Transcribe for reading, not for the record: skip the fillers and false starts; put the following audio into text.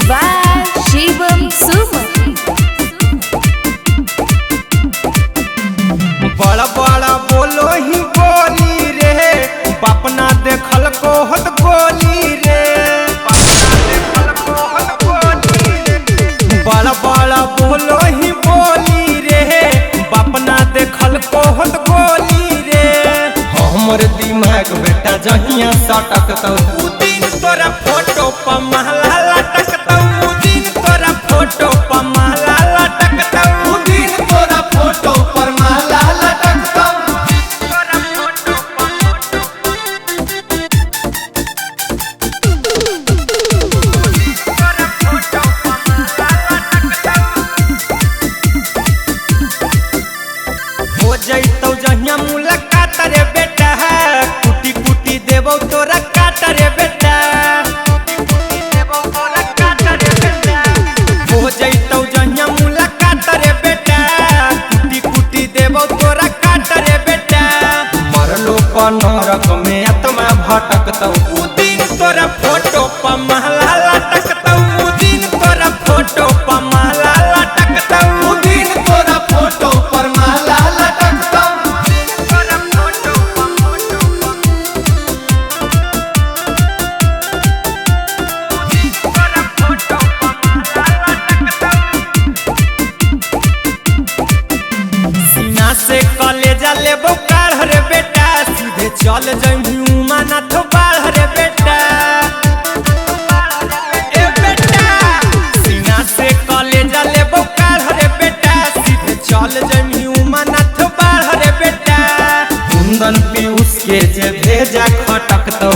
by Shivam Suman। बड़ा बड़ा बोलो ही बोली रे, बापना देखल को हत गोली रे, बड़ा बड़ा बोलो ही बोली रे, बापना देखल को हत गोली रे। हमर दिमाग बेटा जहिया सटकतौ उ दिन तोरा फोटो पर महला लटकतौ, उ दिन तोरा फोटो पर महला लटकतौ, उ दिन तोरा फोटो पर महला लटकतौ। हो जइतौ जहिया मुलाकात रे बेटा, कुटी कुटी देबौ तोरा काट रे बेटा, हो जइतौ जहिया मुलाकात रे बेटा, कुटी कुटी देबौ तोरा काट रे बेटा। मरलो पर नरक में आत्मा भटकतौ, उ दिन तोरा फोटो पर महला लटकतौ, उ दिन तोरा फोटो पर महला लटकतौ, उ दिन तोरा फोटो पर महला लटकतौ। सीना से कलेजा लेबो काढ़ रे बेटा, सीधे चल जइहू मानत बाढ़ रे बेटा, ए बेटा। सीना से कलेजा लेबो काढ़ रे बेटा, सीधे चल जइहू मानत बाढ़ रे बेटा। कुंदन पीयूष के जे भेजा खटकतौ,